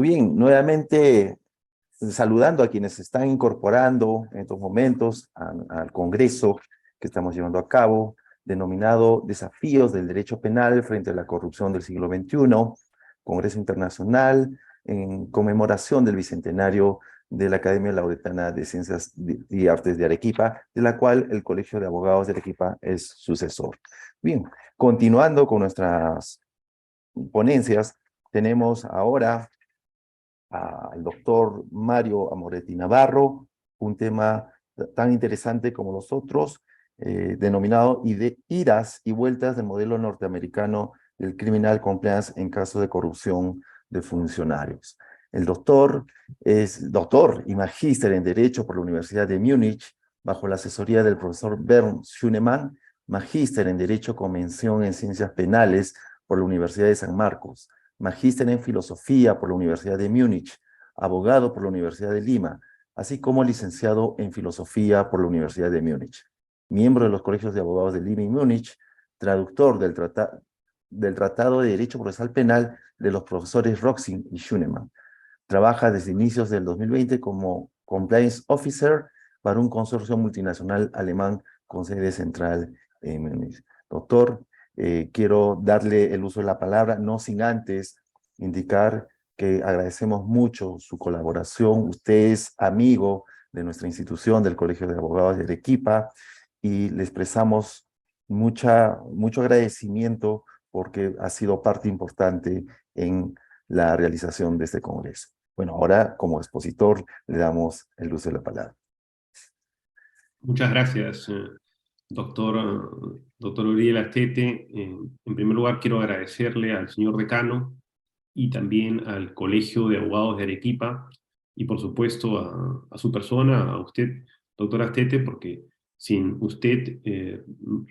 Muy bien, nuevamente saludando a quienes se están incorporando en estos momentos al Congreso que estamos llevando a cabo, denominado Desafíos del Derecho Penal frente a la Corrupción del siglo XXI, Congreso Internacional en conmemoración del bicentenario de la Academia Lauretana de Ciencias y Artes de Arequipa, de la cual el Colegio de Abogados de Arequipa es sucesor. Bien, continuando con nuestras ponencias, tenemos ahora al doctor Mario Amoretti Navarro, un tema tan interesante como los otros, denominado Idas y Vueltas del modelo norteamericano del criminal compliance en caso de corrupción de funcionarios. El doctor es doctor y magíster en Derecho por la Universidad de Múnich, bajo la asesoría del profesor Bernd Schunemann, magíster en Derecho con mención en Ciencias Penales por la Universidad de San Marcos, magíster en Filosofía por la Universidad de Múnich, abogado por la Universidad de Lima, así como licenciado en Filosofía por la Universidad de Múnich. Miembro de los colegios de abogados de Lima y Múnich, traductor del Tratado de Derecho Procesal Penal de los profesores Roxin y Schunemann. Trabaja desde inicios del 2020 como Compliance Officer para un consorcio multinacional alemán con sede central en Múnich. Doctor, quiero darle el uso de la palabra, no sin antes indicar que agradecemos mucho su colaboración. Usted es amigo de nuestra institución, del Colegio de Abogados de Arequipa, y le expresamos mucho agradecimiento porque ha sido parte importante en la realización de este congreso. Bueno, ahora como expositor le damos el uso de la palabra. Muchas gracias, doctor Uriel Astete. En primer lugar, quiero agradecerle al señor decano y también al Colegio de Abogados de Arequipa y, por supuesto, a su persona, a usted, doctor Astete, porque sin usted,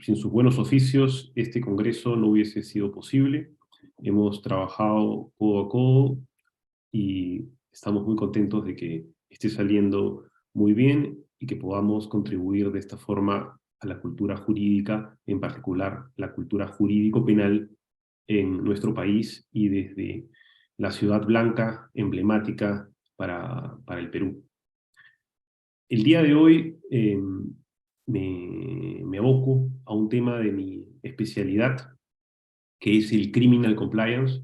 sin sus buenos oficios, este congreso no hubiese sido posible. Hemos trabajado codo a codo y estamos muy contentos de que esté saliendo muy bien y que podamos contribuir de esta forma a la cultura jurídica, en particular la cultura jurídico-penal en nuestro país y desde la ciudad blanca emblemática para el Perú. El día de hoy me aboco a un tema de mi especialidad, que es el Criminal Compliance.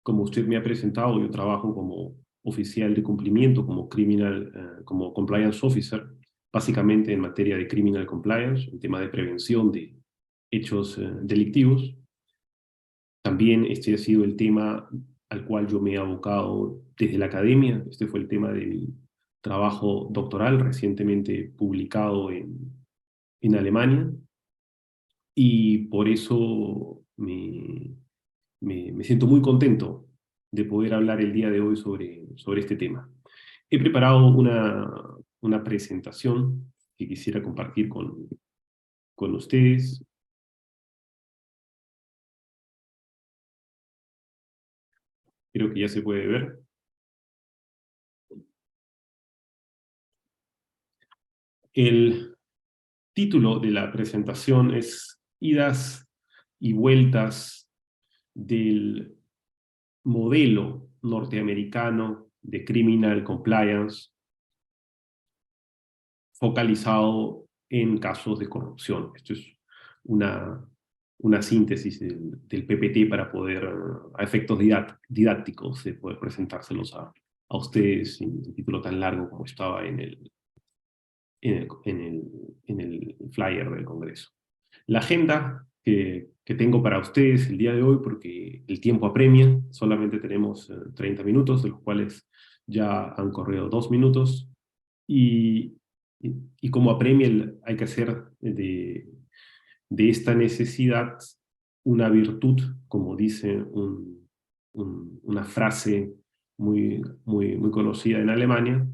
Como usted me ha presentado, yo trabajo como oficial de cumplimiento, como Compliance Officer, básicamente en materia de Criminal Compliance, en tema de prevención de hechos delictivos. También este ha sido el tema al cual yo me he abocado desde la academia. Este fue el tema de mi trabajo doctoral, recientemente publicado en Alemania, y por eso me siento muy contento de poder hablar el día de hoy sobre este tema. He preparado una presentación que quisiera compartir con ustedes. Creo que ya se puede ver. El título de la presentación es Idas y Vueltas del modelo norteamericano de Criminal Compliance focalizado en casos de corrupción. Esto es una síntesis del PPT para poder, a efectos didácticos, de poder presentárselos a ustedes sin un título tan largo como estaba en el flyer del Congreso. La agenda que tengo para ustedes el día de hoy, porque el tiempo apremia, solamente tenemos 30 minutos, de los cuales ya han corrido 2 minutos, y como apremia hay que hacer de esta necesidad una virtud, como dice una frase muy conocida en Alemania,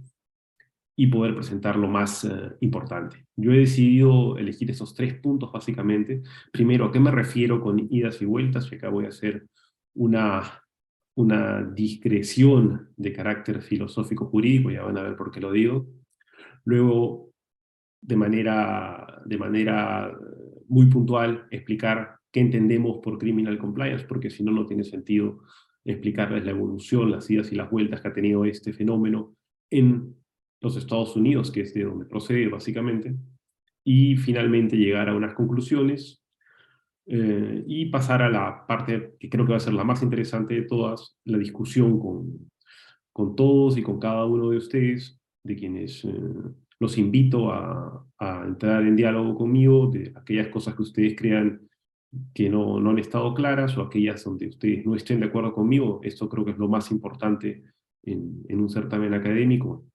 y poder presentar lo más importante. Yo he decidido elegir esos 3 puntos básicamente. Primero, ¿a qué me refiero con idas y vueltas? Y acá voy a hacer una discreción de carácter filosófico jurídico, ya van a ver por qué lo digo. Luego, de manera muy puntual, explicar qué entendemos por criminal compliance, porque si no, no tiene sentido explicarles la evolución, las idas y las vueltas que ha tenido este fenómeno en los Estados Unidos, que es de donde procede básicamente, y finalmente llegar a unas conclusiones y pasar a la parte que creo que va a ser la más interesante de todas, la discusión con todos y con cada uno de ustedes, de quienes los invito a entrar en diálogo conmigo, de aquellas cosas que ustedes crean que no han estado claras o aquellas donde ustedes no estén de acuerdo conmigo. Esto creo que es lo más importante en un certamen académico,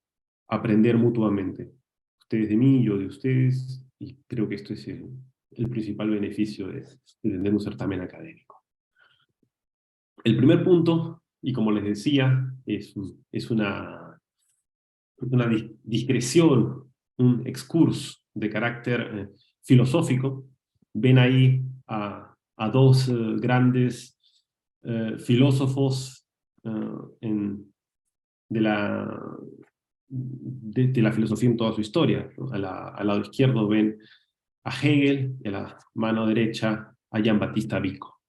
aprender mutuamente. Ustedes de mí, yo de ustedes, y creo que esto es el principal beneficio de tener un certamen académico. El primer punto, y como les decía, es una discreción, un excurso de carácter filosófico. Ven ahí a dos grandes filósofos de la filosofía en toda su historia, ¿no? Al lado izquierdo ven a Hegel y a la mano derecha a Giambattista Vico.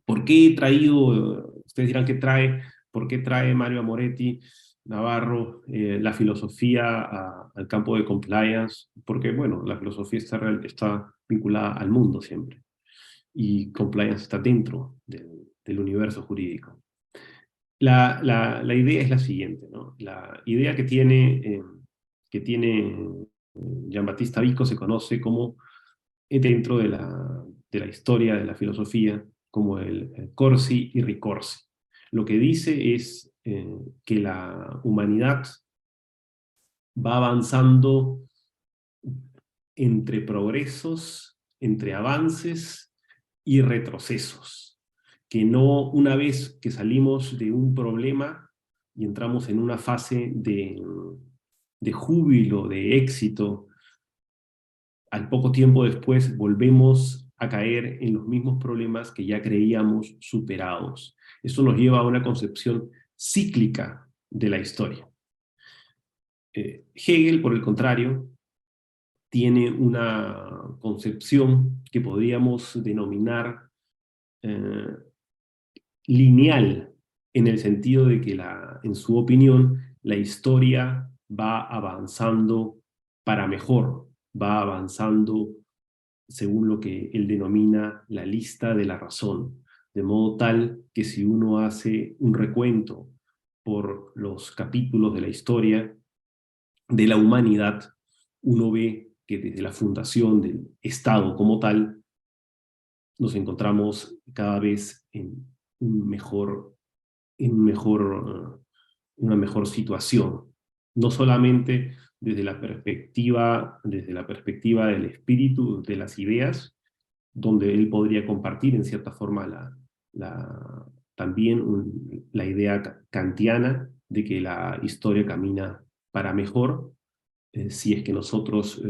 ¿Por qué he traído, ustedes dirán qué trae, por qué trae Mario Amoretti Navarro la filosofía al campo de compliance? Porque, bueno, la filosofía está vinculada al mundo siempre, y compliance está dentro del universo jurídico. La idea es la siguiente, ¿no? La idea que tiene Giambattista Vico se conoce como, dentro de la historia de la filosofía, como el corsi y ricorsi. Lo que dice es que la humanidad va avanzando entre progresos, entre avances y retrocesos, que no, una vez que salimos de un problema y entramos en una fase de júbilo, de éxito, al poco tiempo después volvemos a caer en los mismos problemas que ya creíamos superados. Esto nos lleva a una concepción cíclica de la historia. Hegel, por el contrario, tiene una concepción que podríamos denominar eh, lineal, en el sentido de que, en su opinión, la historia va avanzando para mejor, va avanzando según lo que él denomina la lista de la razón, de modo tal que si uno hace un recuento por los capítulos de la historia de la humanidad, uno ve que desde la fundación del Estado como tal, nos encontramos cada vez en un mejor, en un mejor, una mejor situación. No solamente desde la perspectiva del espíritu, de las ideas, donde él podría compartir en cierta forma también la idea kantiana de que la historia camina para mejor, si es que nosotros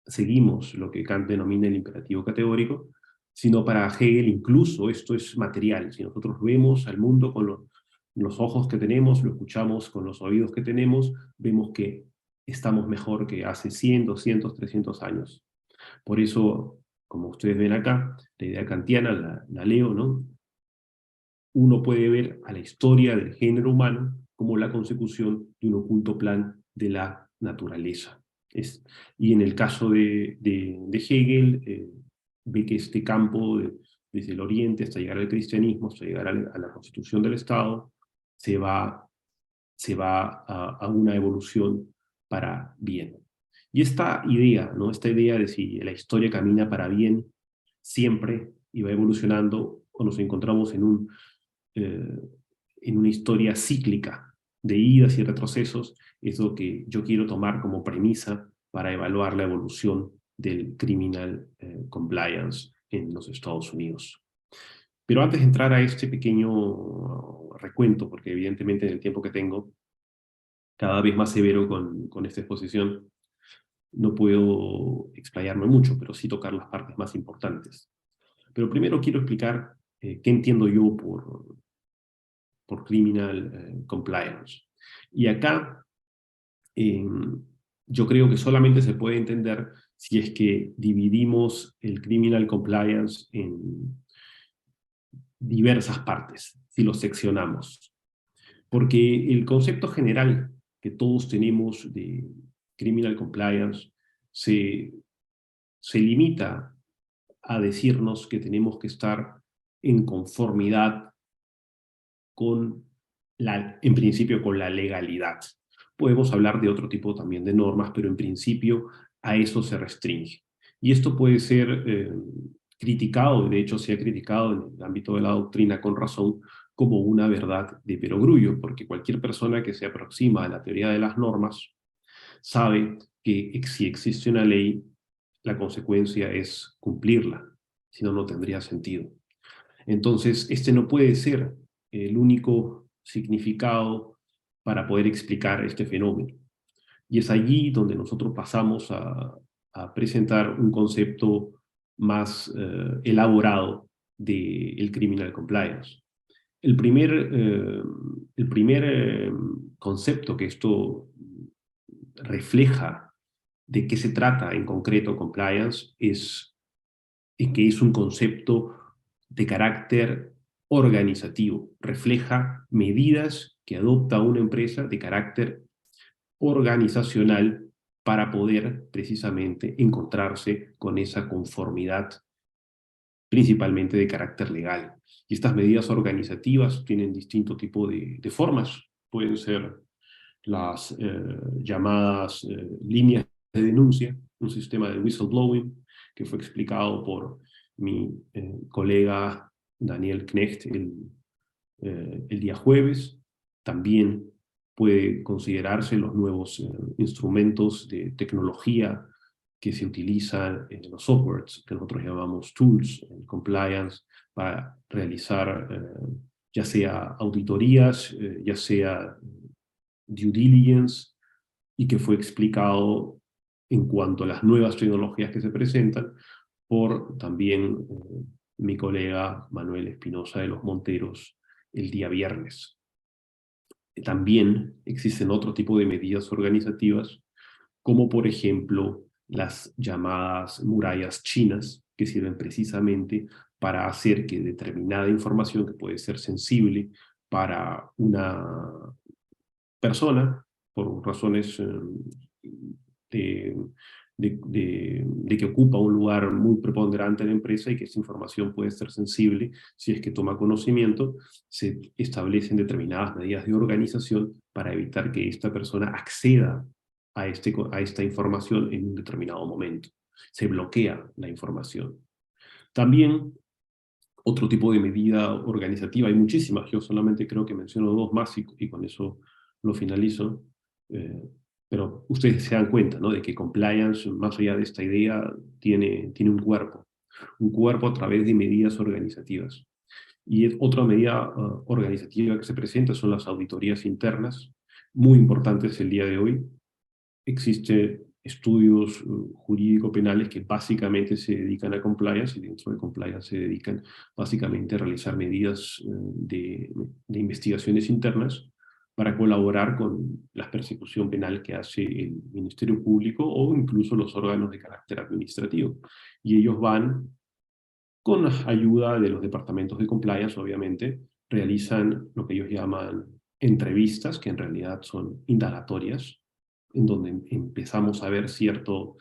seguimos lo que Kant denomina el imperativo categórico, sino para Hegel incluso esto es material. Si nosotros vemos al mundo con los ojos que tenemos, lo escuchamos con los oídos que tenemos, vemos que estamos mejor que hace 100, 200, 300 años. Por eso, como ustedes ven acá, la idea kantiana la leo, ¿no? Uno puede ver a la historia del género humano como la consecución de un oculto plan de la naturaleza. Y en el caso de Hegel, ve que este campo, desde el Oriente hasta llegar al cristianismo, hasta llegar a la constitución del Estado, se va a una evolución para bien. Y esta idea, ¿no? Esta idea de si la historia camina para bien siempre y va evolucionando, o nos encontramos eh, en una historia cíclica de idas y retrocesos, es lo que yo quiero tomar como premisa para evaluar la evolución del criminal compliance en los Estados Unidos. Pero antes de entrar a este pequeño recuento, porque evidentemente en el tiempo que tengo, cada vez más severo con esta exposición, no puedo explayarme mucho, pero sí tocar las partes más importantes. Pero primero quiero explicar qué entiendo yo por criminal compliance. Y acá yo creo que solamente se puede entender si es que dividimos el criminal compliance diversas partes, si los seccionamos. Porque el concepto general que todos tenemos de criminal compliance se, se limita a decirnos que tenemos que estar en conformidad con en principio con la legalidad. Podemos hablar de otro tipo también de normas, pero en principio a eso se restringe. Y esto puede ser criticado, de hecho se ha criticado en el ámbito de la doctrina con razón, como una verdad de perogrullo, porque cualquier persona que se aproxima a la teoría de las normas sabe que si existe una ley, la consecuencia es cumplirla, si no, no tendría sentido. Entonces, este no puede ser el único significado para poder explicar este fenómeno. Y es allí donde nosotros pasamos a presentar un concepto más elaborado del criminal compliance. El primer, el primer concepto que esto refleja de qué se trata en concreto compliance es que es un concepto de carácter organizativo, refleja medidas que adopta una empresa de carácter organizacional para poder precisamente encontrarse con esa conformidad, principalmente de carácter legal. Y estas medidas organizativas tienen distinto tipo de formas. Pueden ser las llamadas líneas de denuncia, un sistema de whistleblowing que fue explicado por mi colega Daniel Knecht el día jueves. También puede considerarse los nuevos instrumentos de tecnología que se utilizan en los softwares, que nosotros llamamos tools en compliance, para realizar ya sea auditorías, ya sea due diligence, y que fue explicado en cuanto a las nuevas tecnologías que se presentan por también mi colega Manuel Espinosa de los Monteros el día viernes. También existen otro tipo de medidas organizativas, como por ejemplo las llamadas murallas chinas, que sirven precisamente para hacer que determinada información que puede ser sensible para una persona, por razones de, de que ocupa un lugar muy preponderante en la empresa y que esa información puede ser sensible si es que toma conocimiento, se establecen determinadas medidas de organización para evitar que esta persona acceda a esta información en un determinado momento. Se bloquea la información. También otro tipo de medida organizativa, hay muchísimas, yo solamente creo que menciono dos más y con eso lo finalizo, pero ustedes se dan cuenta, ¿no?, de que compliance, más allá de esta idea, tiene un cuerpo a través de medidas organizativas. Y otra medida organizativa que se presenta son las auditorías internas, muy importantes el día de hoy. Existen estudios jurídico-penales que básicamente se dedican a compliance, y dentro de compliance se dedican básicamente a realizar medidas de investigaciones internas para colaborar con la persecución penal que hace el Ministerio Público o incluso los órganos de carácter administrativo. Y ellos van, con ayuda de los departamentos de compliance, obviamente, realizan lo que ellos llaman entrevistas, que en realidad son indagatorias, en donde empezamos a ver cierto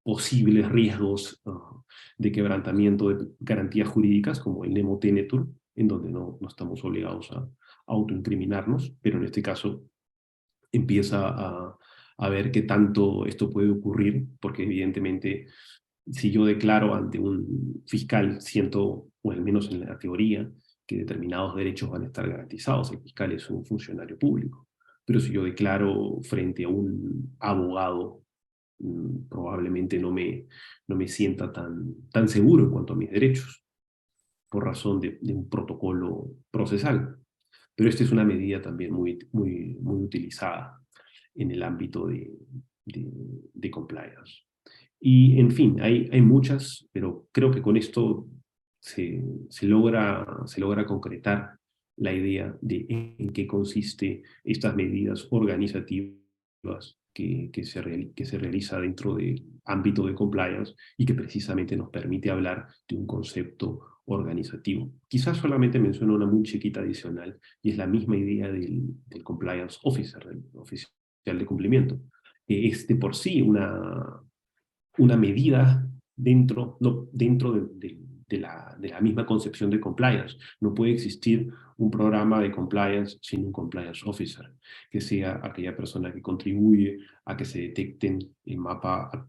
posibles riesgos de quebrantamiento de garantías jurídicas, como el nemo tenetur, en donde no estamos obligados a autoincriminarnos, pero en este caso empieza a ver qué tanto esto puede ocurrir, porque evidentemente si yo declaro ante un fiscal, siento, o al menos en la teoría, que determinados derechos van a estar garantizados, el fiscal es un funcionario público. Pero si yo declaro frente a un abogado, probablemente no me sienta tan seguro en cuanto a mis derechos, por razón de un protocolo procesal. Pero esta es una medida también muy utilizada en el ámbito de compliance. Y en fin, hay muchas, pero creo que con esto se logra concretar la idea de en qué consiste estas medidas organizativas que se realiza dentro del ámbito de compliance y que precisamente nos permite hablar de un concepto organizativo. Quizás solamente menciono una muy chiquita adicional, y es la misma idea del compliance officer, del oficial de cumplimiento, que es de por sí una medida dentro, no, dentro de la misma concepción de compliance. No puede existir un programa de compliance sin un compliance officer, que sea aquella persona que contribuye a que se detecten el mapa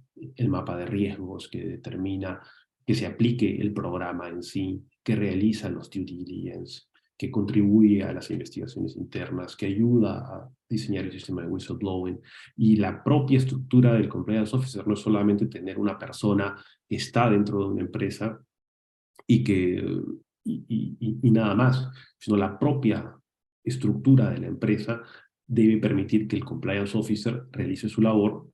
de riesgos, que determina que se aplique el programa en sí, que realiza los due diligence, que contribuye a las investigaciones internas, que ayuda a diseñar el sistema de whistleblowing. Y la propia estructura del compliance officer no es solamente tener una persona que está dentro de una empresa y que y nada más, sino la propia estructura de la empresa debe permitir que el compliance officer realice su labor,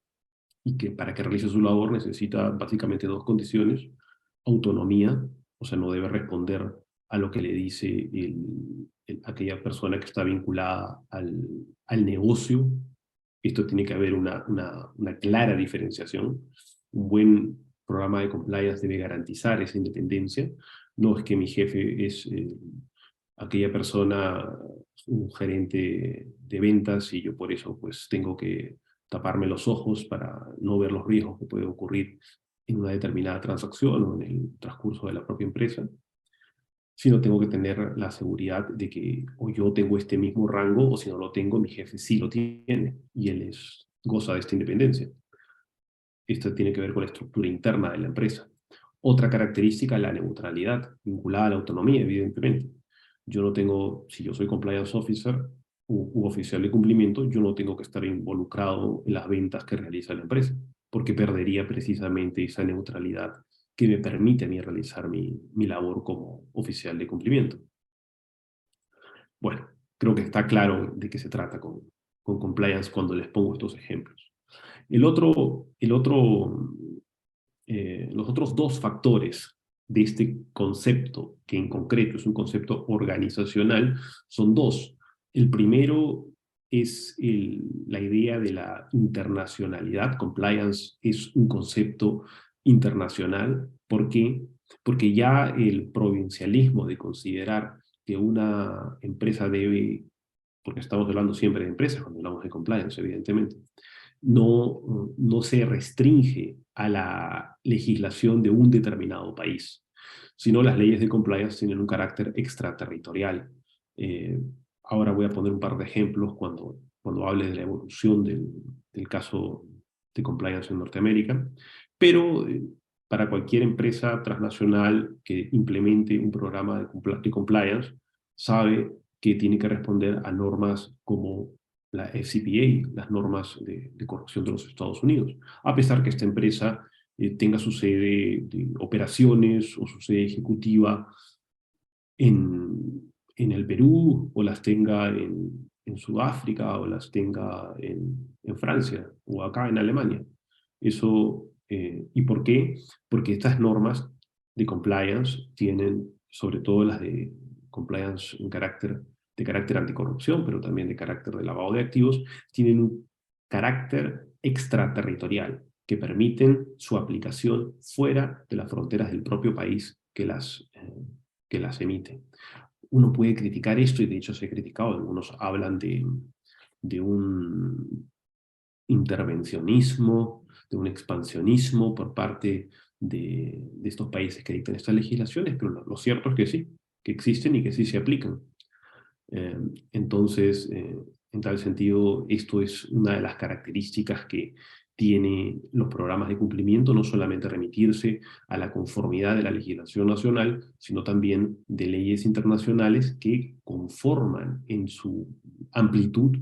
y que para que realice su labor necesita básicamente dos condiciones: autonomía, o sea, no debe responder a lo que le dice aquella persona que está vinculada al negocio. Esto tiene que haber una clara diferenciación. Un buen programa de compliance debe garantizar esa independencia. No es que mi jefe es aquella persona, un gerente de ventas, y yo por eso pues tengo que taparme los ojos para no ver los riesgos que pueden ocurrir en una determinada transacción o en el transcurso de la propia empresa, sino tengo que tener la seguridad de que o yo tengo este mismo rango, o si no lo tengo, mi jefe sí lo tiene, y él goza de esta independencia. Esto tiene que ver con la estructura interna de la empresa. Otra característica es la neutralidad, vinculada a la autonomía, evidentemente. Yo no tengo, si yo soy compliance officer u oficial de cumplimiento, yo no tengo que estar involucrado en las ventas que realiza la empresa, porque perdería precisamente esa neutralidad que me permite a mí realizar mi labor como oficial de cumplimiento. Bueno, creo que está claro de qué se trata con compliance cuando les pongo estos ejemplos. Los otros dos factores de este concepto, que en concreto es un concepto organizacional, son dos. El primero es la idea de la internacionalidad. Compliance es un concepto internacional. ¿Por qué? Porque ya el provincialismo de considerar que una empresa debe, porque estamos hablando siempre de empresas cuando hablamos de compliance, evidentemente, no se restringe a la legislación de un determinado país, sino las leyes de compliance tienen un carácter extraterritorial. Eh, Ahora voy a poner un par de ejemplos cuando hable de la evolución del caso de compliance en Norteamérica, pero para cualquier empresa transnacional que implemente un programa de compliance, sabe que tiene que responder a normas como la FCPA, las normas de corrupción de los Estados Unidos, a pesar que esta empresa tenga su sede de operaciones o su sede ejecutiva en el Perú, o las tenga en Sudáfrica, o las tenga en Francia, o acá en Alemania. Eso, ¿y por qué? Porque estas normas de compliance tienen, sobre todo las de compliance de carácter anticorrupción, pero también de carácter de lavado de activos, tienen un carácter extraterritorial, que permiten su aplicación fuera de las fronteras del propio país que las emite. Uno puede criticar esto, y de hecho se ha criticado. Algunos hablan de un intervencionismo, de un expansionismo por parte de estos países que dictan estas legislaciones, pero lo cierto es que sí, que existen y que sí se aplican. Eh, entonces, en tal sentido, esto es una de las características que tiene los programas de cumplimiento: no solamente remitirse a la conformidad de la legislación nacional, sino también de leyes internacionales que conforman en su amplitud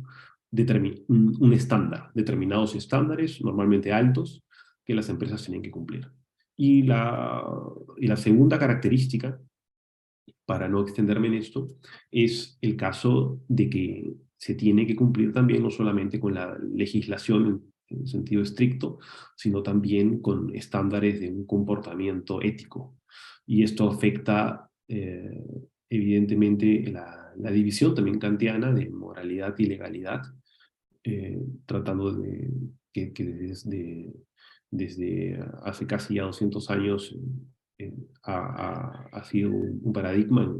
un estándar, determinados estándares, normalmente altos, que las empresas tienen que cumplir. Y la segunda característica, para no extenderme en esto, es el caso de que se tiene que cumplir también no solamente con la legislación en sentido estricto, sino también con estándares de un comportamiento ético. Y esto afecta evidentemente la división también kantiana de moralidad y legalidad, tratando de que desde hace casi ya 200 años ha sido un paradigma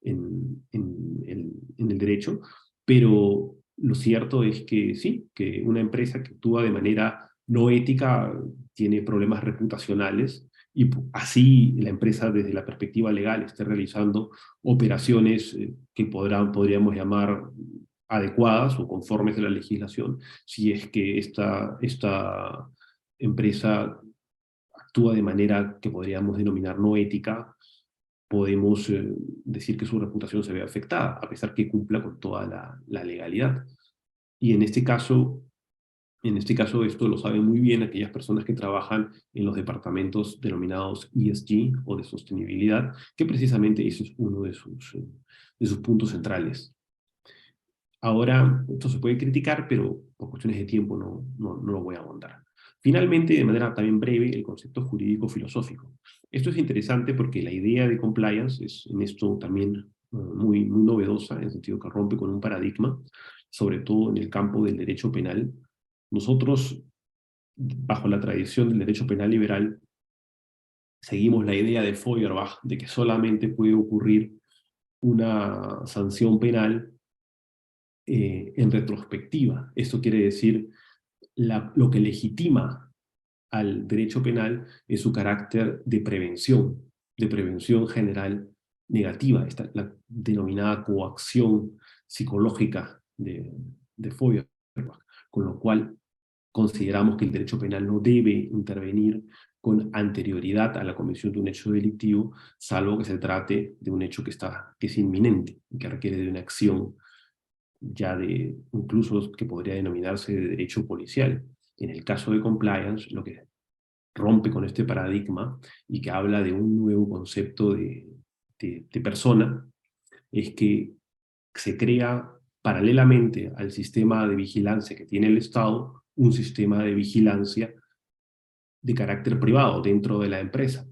en el derecho, pero lo cierto es que sí, que una empresa que actúa de manera no ética tiene problemas reputacionales y así la empresa desde la perspectiva legal esté realizando operaciones que podríamos llamar adecuadas o conformes a la legislación, si es que esta empresa actúa de manera que podríamos denominar no ética, podemos decir que su reputación se ve afectada, a pesar que cumpla con toda la legalidad. Y en este caso esto lo saben muy bien aquellas personas que trabajan en los departamentos denominados ESG o de sostenibilidad, que precisamente ese es uno de sus puntos centrales. Ahora, esto se puede criticar, pero por cuestiones de tiempo no lo voy a ahondar. Finalmente, de manera también breve, el concepto jurídico-filosófico. Esto es interesante porque la idea de compliance es en esto también muy novedosa, en el sentido que rompe con un paradigma, sobre todo en el campo del derecho penal. Nosotros, bajo la tradición del derecho penal liberal, seguimos la idea de Feuerbach de que solamente puede ocurrir una sanción penal en retrospectiva. Esto quiere decir lo que legitima al derecho penal es su carácter de prevención general negativa, esta, la denominada coacción psicológica de Feuerbach, con lo cual consideramos que el derecho penal no debe intervenir con anterioridad a la comisión de un hecho delictivo, salvo que se trate de un hecho que es inminente, que requiere de una acción ya de incluso que podría denominarse de derecho policial. En el caso de compliance, lo que rompe con este paradigma y que habla de un nuevo concepto de persona, es que se crea paralelamente al sistema de vigilancia que tiene el Estado, un sistema de vigilancia de carácter privado dentro de la empresa.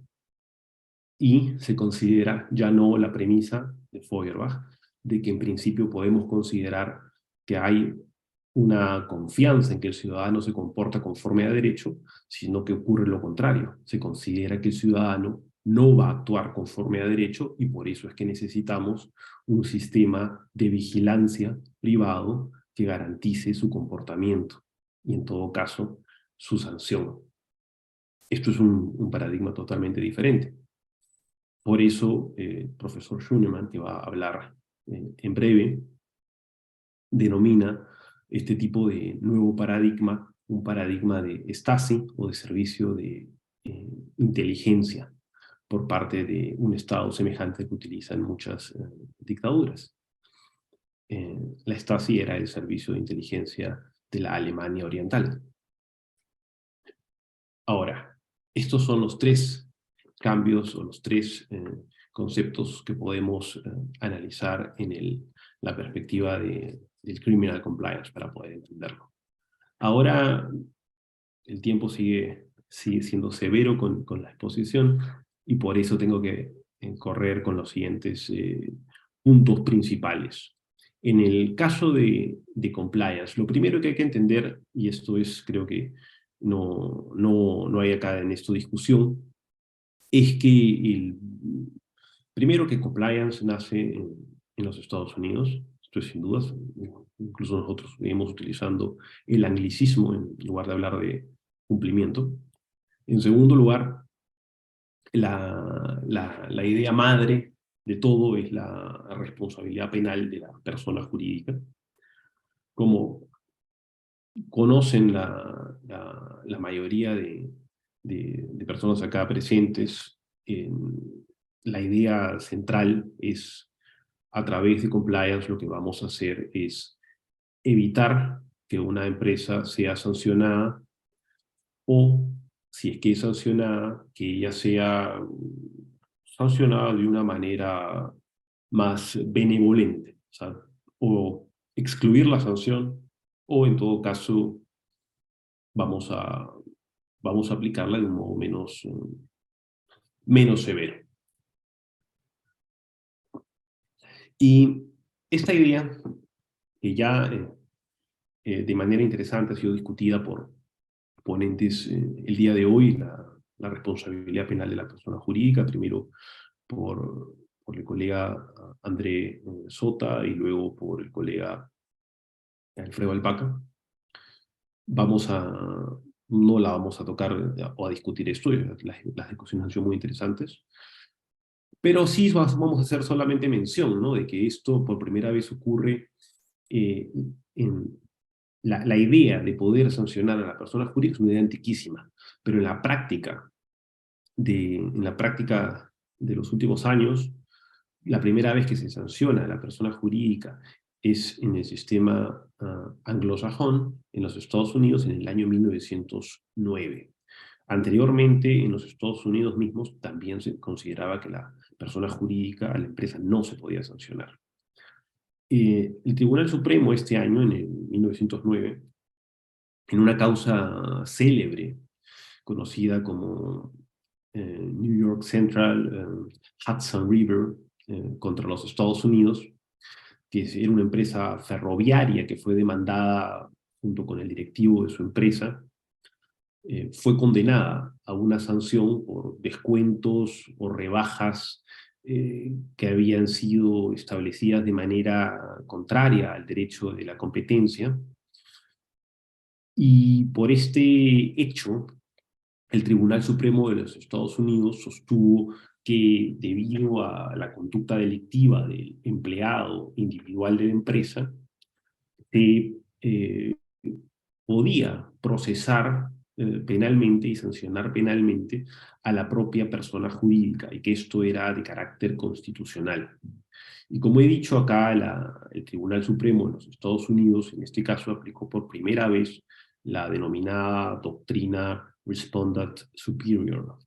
Y se considera ya no la premisa de Feuerbach de que en principio podemos considerar que hay una confianza en que el ciudadano se comporta conforme a derecho, sino que ocurre lo contrario. Se considera que el ciudadano no va a actuar conforme a derecho y por eso es que necesitamos un sistema de vigilancia privado que garantice su comportamiento y en todo caso su sanción. Esto es un paradigma totalmente diferente. Por eso, el profesor Schunemann, que va a hablar en breve, denomina este tipo de nuevo paradigma un paradigma de Stasi o de servicio de inteligencia por parte de un Estado semejante que utilizan muchas dictaduras. La Stasi era el servicio de inteligencia de la Alemania Oriental. Ahora, estos son los tres cambios o los tres conceptos que podemos analizar en la perspectiva del criminal compliance para poder entenderlo. Ahora el tiempo sigue siendo severo con la exposición y por eso tengo que correr con los siguientes puntos principales. En el caso de compliance, lo primero que hay que entender, y esto es, creo que no hay acá en esto discusión, es que primero que compliance nace en los Estados Unidos, esto es sin dudas, incluso nosotros venimos utilizando el anglicismo en lugar de hablar de cumplimiento. En segundo lugar, la idea madre de todo es la responsabilidad penal de la persona jurídica. Como conocen la mayoría de personas acá presentes, la idea central es, a través de compliance, lo que vamos a hacer es evitar que una empresa sea sancionada o, si es que es sancionada, que ella sea sancionada de una manera más benevolente, ¿sabes? O excluir la sanción, o en todo caso vamos a, vamos a aplicarla de un modo menos severo. Y esta idea, que ya de manera interesante ha sido discutida por ponentes el día de hoy, la responsabilidad penal de la persona jurídica, primero por el colega André Sota y luego por el colega Alfredo Alpaca. No la vamos a tocar o a discutir esto, las discusiones han sido muy interesantes, pero sí vamos a hacer solamente mención, ¿no?, de que esto por primera vez ocurre eh, en la idea de poder sancionar a la persona jurídica es una idea antiquísima, pero en la práctica de los últimos años, la primera vez que se sanciona a la persona jurídica es en el sistema anglosajón, en los Estados Unidos, en el año 1909. Anteriormente, en los Estados Unidos mismos, también se consideraba que la persona jurídica, a la empresa, no se podía sancionar. El Tribunal Supremo este año, en el 1909, en una causa célebre, conocida como New York Central Hudson River, contra los Estados Unidos, que era una empresa ferroviaria que fue demandada junto con el directivo de su empresa, fue condenada a una sanción por descuentos o rebajas que habían sido establecidas de manera contraria al derecho de la competencia. Y por este hecho, el Tribunal Supremo de los Estados Unidos sostuvo que debido a la conducta delictiva del empleado individual de la empresa, se podía procesar penalmente y sancionar penalmente a la propia persona jurídica y que esto era de carácter constitucional. Y como he dicho acá, el Tribunal Supremo de los Estados Unidos, en este caso, aplicó por primera vez la denominada doctrina Respondeat Superior,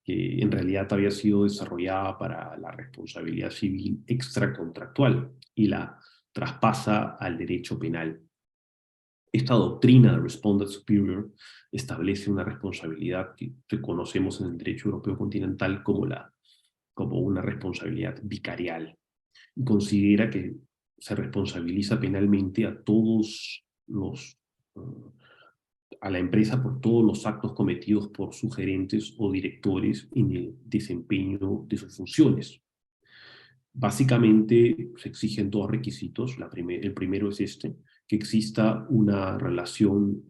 que en realidad había sido desarrollada para la responsabilidad civil extracontractual y la traspasa al derecho penal. Esta doctrina de Respondeat Superior establece una responsabilidad que conocemos en el derecho europeo continental como una responsabilidad vicarial. Y considera que se responsabiliza penalmente a todos a la empresa por todos los actos cometidos por sus gerentes o directores en el desempeño de sus funciones. Básicamente se exigen dos requisitos. El primero es que exista una relación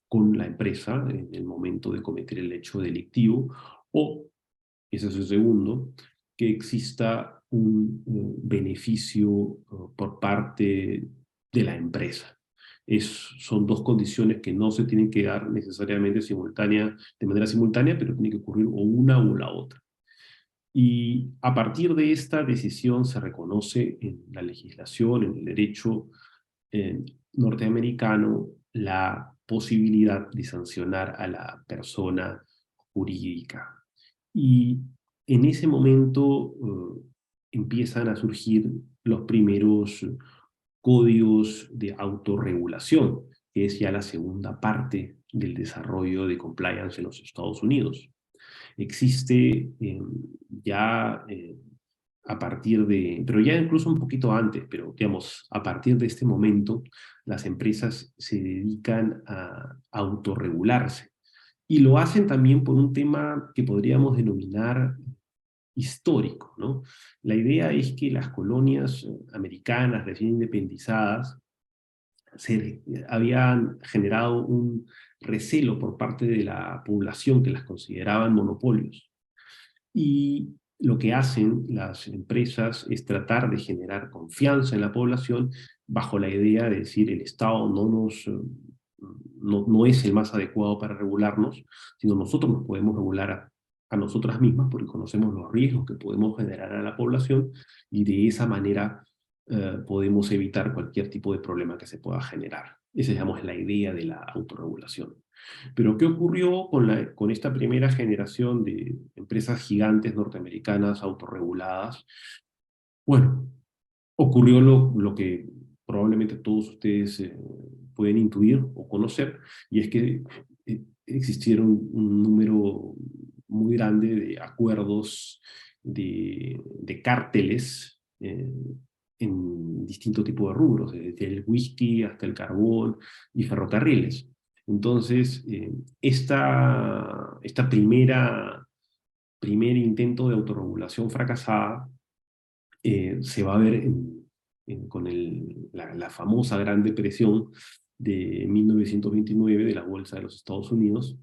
con la empresa en el momento de cometer el hecho delictivo, o, ese es el segundo, que exista un beneficio por parte de la empresa. Son dos condiciones que no se tienen que dar necesariamente de manera simultánea, pero tiene que ocurrir o una o la otra. Y a partir de esta decisión se reconoce en la legislación, en el derecho norteamericano, la posibilidad de sancionar a la persona jurídica. Y en ese momento empiezan a surgir los primeros códigos de autorregulación, que es ya la segunda parte del desarrollo de compliance en los Estados Unidos. Existe ya pero ya incluso un poquito antes, pero digamos, a partir de este momento, las empresas se dedican a autorregularse. Y lo hacen también por un tema que podríamos denominar histórico, ¿no? La idea es que las colonias americanas recién independizadas habían generado un recelo por parte de la población que las consideraban monopolios. Y lo que hacen las empresas es tratar de generar confianza en la población bajo la idea de decir el Estado no es el más adecuado para regularnos, sino nosotros nos podemos regular a nosotras mismas porque conocemos los riesgos que podemos generar a la población y de esa manera podemos evitar cualquier tipo de problema que se pueda generar. Esa, digamos, es la idea de la autorregulación. Pero ¿qué ocurrió con esta primera generación de empresas gigantes norteamericanas autorreguladas? Bueno, ocurrió lo que probablemente todos ustedes pueden intuir o conocer, y es que existieron un número muy grande de acuerdos de cárteles en distintos tipos de rubros, desde el whisky hasta el carbón y ferrocarriles. Entonces, esta primer intento de autorregulación fracasada se va a ver con la famosa Gran Depresión de 1929 de la Bolsa de los Estados Unidos,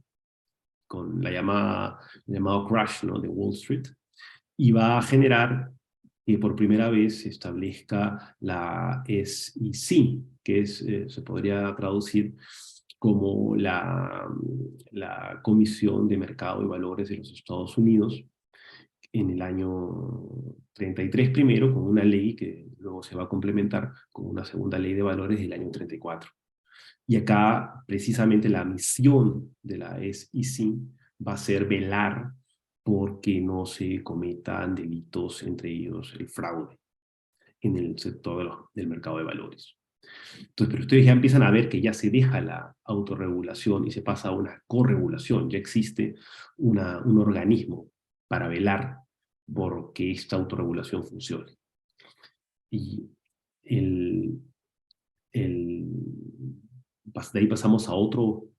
con el llamado crash, ¿no?, de Wall Street, y va a generar que por primera vez se establezca la SEC, que se podría traducir como la Comisión de Mercado de Valores de los Estados Unidos, en el año 33 primero, con una ley que luego se va a complementar con una segunda ley de valores del año 34. Y acá, precisamente, la misión de la SEC va a ser velar porque no se cometan delitos, entre ellos el fraude, en el sector del mercado de valores. Entonces, pero ustedes ya empiezan a ver que ya se deja la autorregulación y se pasa a una corregulación. Ya existe un organismo para velar por que esta autorregulación funcione. Y el, el, de ahí pasamos a otro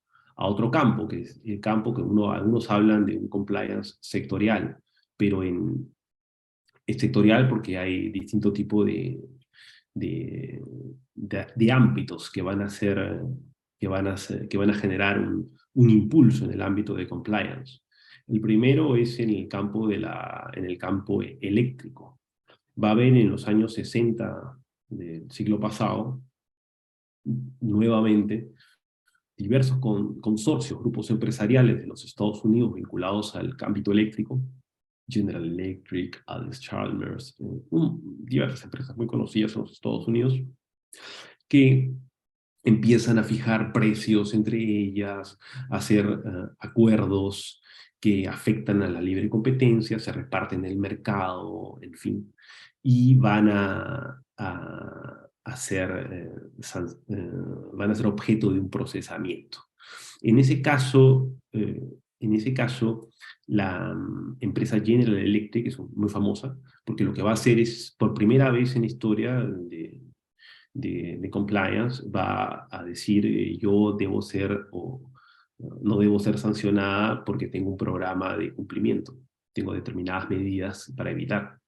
campo, que es el campo que algunos hablan de un compliance sectorial, pero es sectorial porque hay distinto tipo de ámbitos que van a ser, que van a generar un impulso en el ámbito de compliance. El primero es en el campo, en el campo eléctrico. Va a haber en los años 60 del siglo pasado, nuevamente, diversos consorcios, grupos empresariales de los Estados Unidos vinculados al ámbito eléctrico, General Electric, Allis-Chalmers, diversas empresas muy conocidas en los Estados Unidos, que empiezan a fijar precios entre ellas, a hacer acuerdos que afectan a la libre competencia, se reparten el mercado, en fin, y van a ser objeto de un procesamiento. En ese caso, la empresa General Electric es muy famosa, porque lo que va a hacer es, por primera vez en la historia de compliance, va a decir yo debo ser o no debo ser sancionada porque tengo un programa de cumplimiento, tengo determinadas medidas para evitar.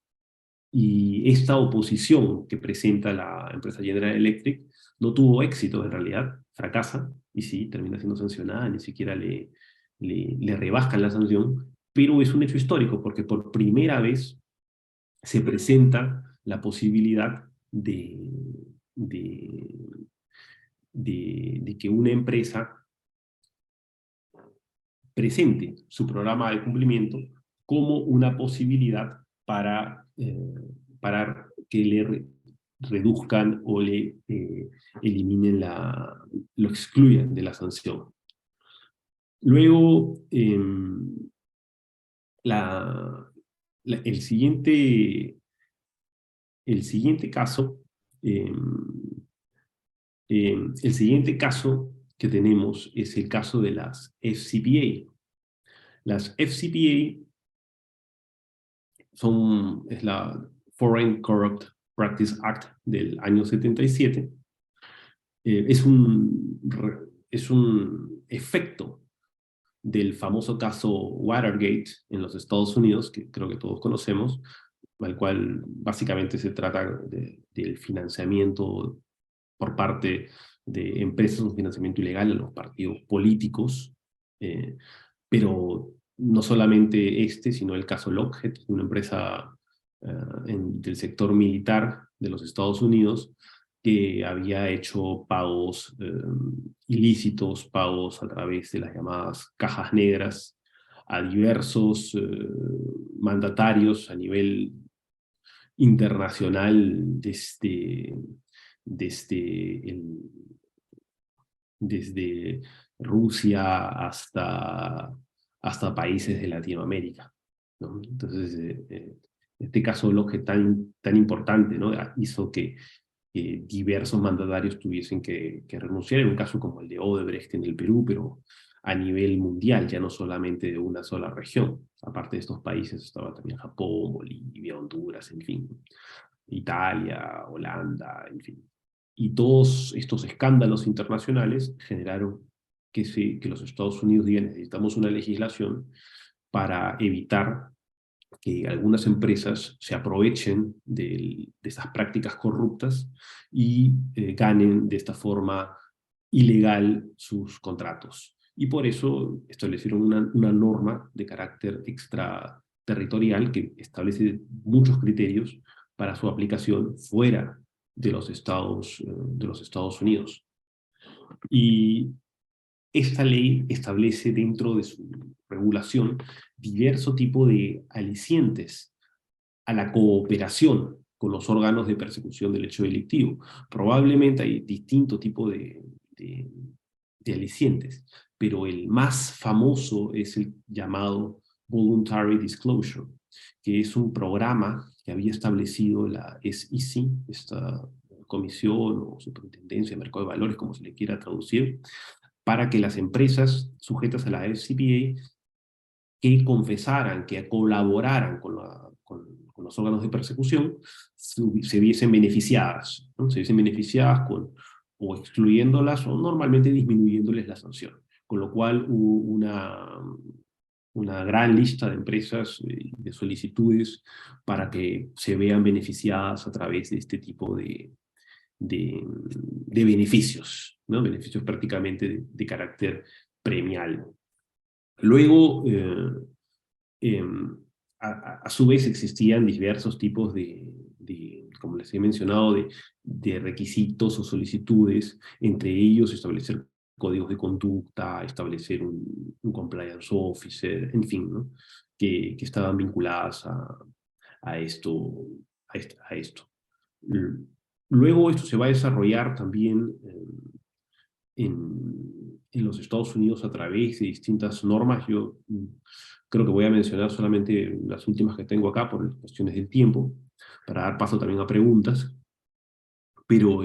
Y esta oposición que presenta la empresa General Electric no tuvo éxito en realidad, fracasa, y sí, termina siendo sancionada, ni siquiera le rebajan la sanción, pero es un hecho histórico porque por primera vez se presenta la posibilidad de, de que una empresa presente su programa de cumplimiento como una posibilidad para que reduzcan o le eliminen lo excluyan de la sanción. Luego, la, el siguiente caso, el siguiente caso que tenemos es el caso de las FCPA. Las FCPA es la Foreign Corrupt Practice Act del año 77. Es un efecto del famoso caso Watergate en los Estados Unidos, que creo que todos conocemos, al cual básicamente se trata del financiamiento por parte de empresas, un financiamiento ilegal a los partidos políticos, pero no solamente sino el caso Lockheed, una empresa del sector militar de los Estados Unidos, que había hecho pagos ilícitos, pagos a través de las llamadas cajas negras, a diversos mandatarios a nivel internacional desde Rusia hasta países de Latinoamérica, ¿no? Entonces, este caso Lockheed tan importante, ¿no?, hizo que diversos mandatarios tuviesen que renunciar, en un caso como el de Odebrecht en el Perú, pero a nivel mundial, ya no solamente de una sola región. Aparte de estos países estaba también Japón, Bolivia, Honduras, en fin. Italia, Holanda, en fin. Y todos estos escándalos internacionales generaron que los Estados Unidos digan necesitamos una legislación para evitar que algunas empresas se aprovechen de estas prácticas corruptas y ganen de esta forma ilegal sus contratos. Y por eso establecieron una norma de carácter extraterritorial que establece muchos criterios para su aplicación fuera de los Estados Unidos. Y esta ley establece dentro de su regulación diverso tipo de alicientes a la cooperación con los órganos de persecución del hecho delictivo. Probablemente hay distinto tipo de, de alicientes, pero el más famoso es el llamado Voluntary Disclosure, que es un programa que había establecido la SEC, esta Comisión o Superintendencia de Mercado de Valores, como se le quiera traducir, para que las empresas sujetas a la FCPA que confesaran, que colaboraran con los órganos de persecución, se viesen beneficiadas, ¿no? Se viesen beneficiadas o excluyéndolas o normalmente disminuyéndoles la sanción. Con lo cual hubo una gran lista de empresas, de solicitudes para que se vean beneficiadas a través de este tipo de beneficios, ¿no? Beneficios prácticamente de carácter premial. Luego, eh, a su vez existían diversos tipos como les he mencionado, de requisitos o solicitudes, entre ellos establecer códigos de conducta, establecer un compliance officer, en fin, ¿no? Que estaban vinculadas a esto, a esto. Luego esto se va a desarrollar también en los Estados Unidos a través de distintas normas. Yo creo que voy a mencionar solamente las últimas que tengo acá por cuestiones del tiempo, para dar paso también a preguntas, pero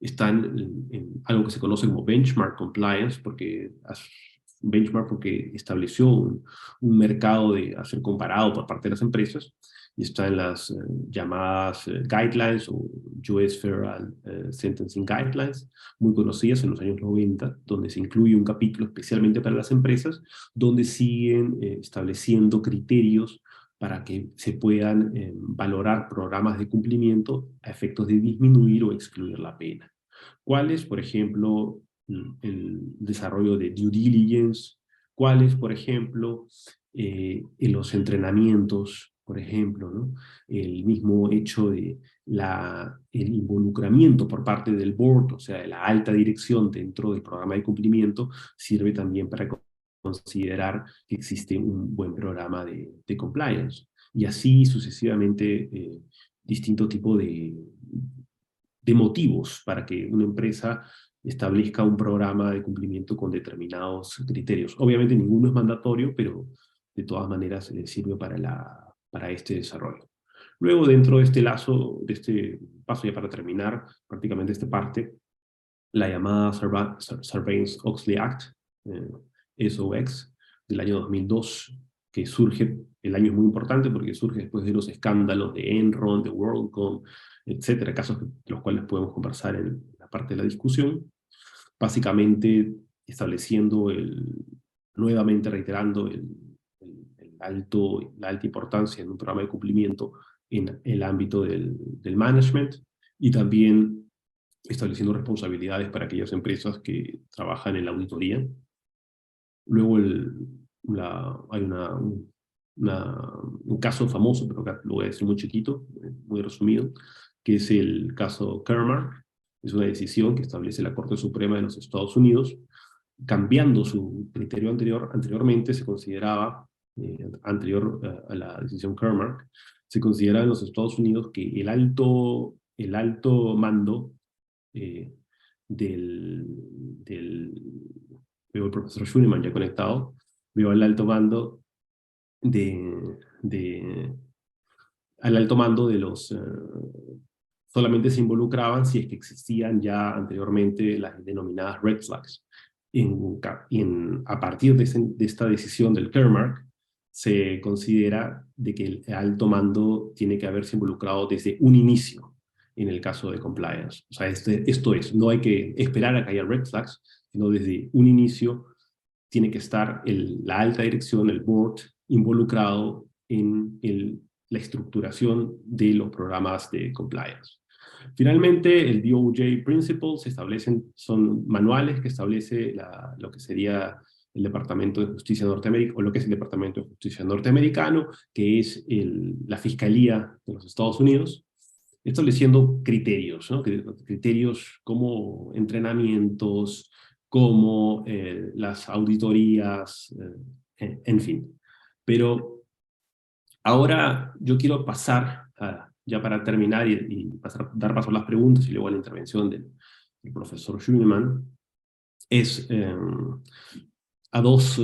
están en algo que se conoce como benchmark compliance, benchmark porque estableció un mercado de hacer comparado por parte de las empresas, y está en las llamadas guidelines o US Federal Sentencing Guidelines, muy conocidas en los años 90, donde se incluye un capítulo especialmente para las empresas, donde siguen estableciendo criterios para que se puedan valorar programas de cumplimiento a efectos de disminuir o excluir la pena. ¿Cuáles? Por ejemplo, el desarrollo de due diligence. ¿Cuáles? Por ejemplo, en los entrenamientos, por ejemplo, ¿no? El mismo hecho de el involucramiento por parte del board, o sea, de la alta dirección dentro del programa de cumplimiento, sirve también para considerar que existe un buen programa de compliance. Y así sucesivamente, distinto tipo de motivos para que una empresa establezca un programa de cumplimiento con determinados criterios. Obviamente ninguno es mandatorio, pero de todas maneras sirve para este desarrollo. Luego, dentro de este lazo, de este paso ya para terminar prácticamente esta parte, la llamada Sarbanes-Oxley Act, SOX, del año 2002, que surge, el año es muy importante porque surge después de los escándalos de Enron, de WorldCom, etcétera, casos de los cuales podemos conversar en la parte de la discusión, básicamente estableciendo nuevamente reiterando la alta importancia en un programa de cumplimiento en el ámbito del management, y también estableciendo responsabilidades para aquellas empresas que trabajan en la auditoría. Luego hay un caso famoso, pero acá lo voy a decir muy chiquito, muy resumido, que es el caso Kermark. Es una decisión que establece la Corte Suprema de los Estados Unidos, cambiando su criterio anteriormente se consideraba, anterior a la decisión Kermark, se consideraba en los Estados Unidos que el alto mando eh, del, veo al profesor Schunemann ya conectado, veo al alto mando de al alto mando de solamente se involucraban si es que existían ya anteriormente las denominadas red flags. A partir de esta decisión del Kermark, se considera de que el alto mando tiene que haberse involucrado desde un inicio en el caso de compliance. O sea, esto es, no hay que esperar a que haya red flags, sino desde un inicio tiene que estar la alta dirección, el board, involucrado en la estructuración de los programas de compliance. Finalmente, el DOJ Principles son manuales que establece lo que sería el Departamento de Justicia norteamericano, o lo que es el Departamento de Justicia norteamericano, que es la Fiscalía de los Estados Unidos, estableciendo criterios, ¿no? Criterios como entrenamientos, como las auditorías, en fin. Pero ahora yo quiero pasar, ya para terminar y dar paso a las preguntas y luego a la intervención del profesor Schunemann, es a dos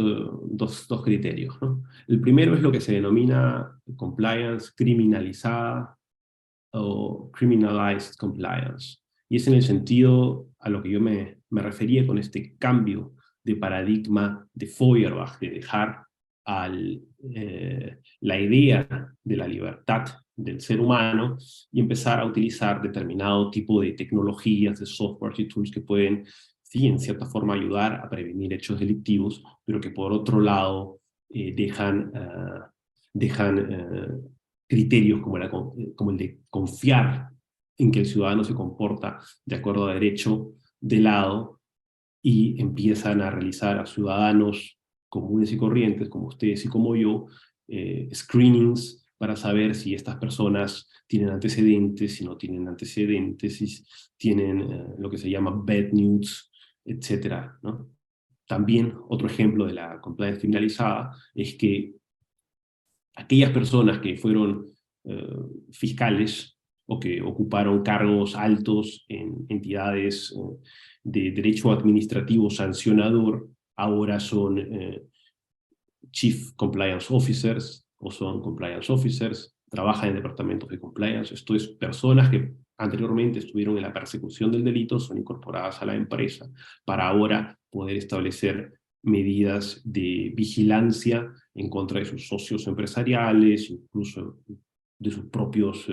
criterios, ¿no? El primero es lo que se denomina compliance criminalizada o criminalized compliance. Y es en el sentido a lo que yo me refería con este cambio de paradigma de Feuerbach, de dejar la idea de la libertad del ser humano y empezar a utilizar determinado tipo de tecnologías, de software y tools que pueden, sí, en cierta forma ayudar a prevenir hechos delictivos, pero que por otro lado dejan criterios como el de confiar en que el ciudadano se comporta de acuerdo a derecho de lado y empiezan a realizar a ciudadanos comunes y corrientes, como ustedes y como yo, screenings para saber si estas personas tienen antecedentes, si no tienen antecedentes, si tienen lo que se llama bad news, etc., ¿no? También otro ejemplo de la compliance criminalizada es que aquellas personas que fueron fiscales o que ocuparon cargos altos en entidades de derecho administrativo sancionador, ahora son Chief Compliance Officers o son Compliance Officers, trabajan en departamentos de compliance. Esto es, personas que anteriormente estuvieron en la persecución del delito, son incorporadas a la empresa para ahora poder establecer medidas de vigilancia en contra de sus socios empresariales, incluso de sus propios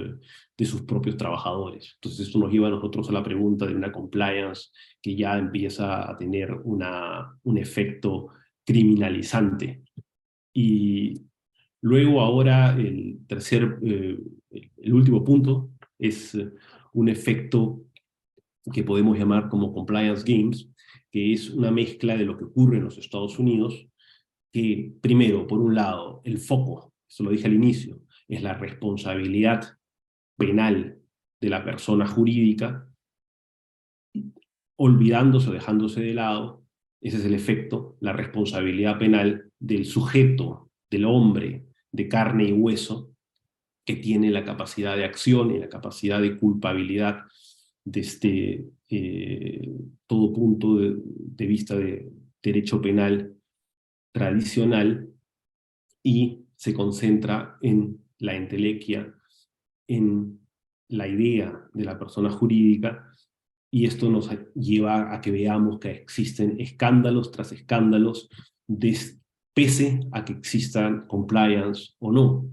trabajadores. Entonces esto nos lleva a nosotros a la pregunta de una compliance que ya empieza a tener un efecto criminalizante. Y luego ahora el último punto es un efecto que podemos llamar como compliance games, que es una mezcla de lo que ocurre en los Estados Unidos, que primero, por un lado, el foco, eso lo dije al inicio, es la responsabilidad penal de la persona jurídica, olvidándose o dejándose de lado, ese es el efecto, la responsabilidad penal del sujeto, del hombre de carne y hueso, que tiene la capacidad de acción y la capacidad de culpabilidad desde todo punto de vista de derecho penal tradicional, y se concentra en la entelequia, en la idea de la persona jurídica, y esto nos lleva a que veamos que existen escándalos tras escándalos, pese a que existan compliance o no.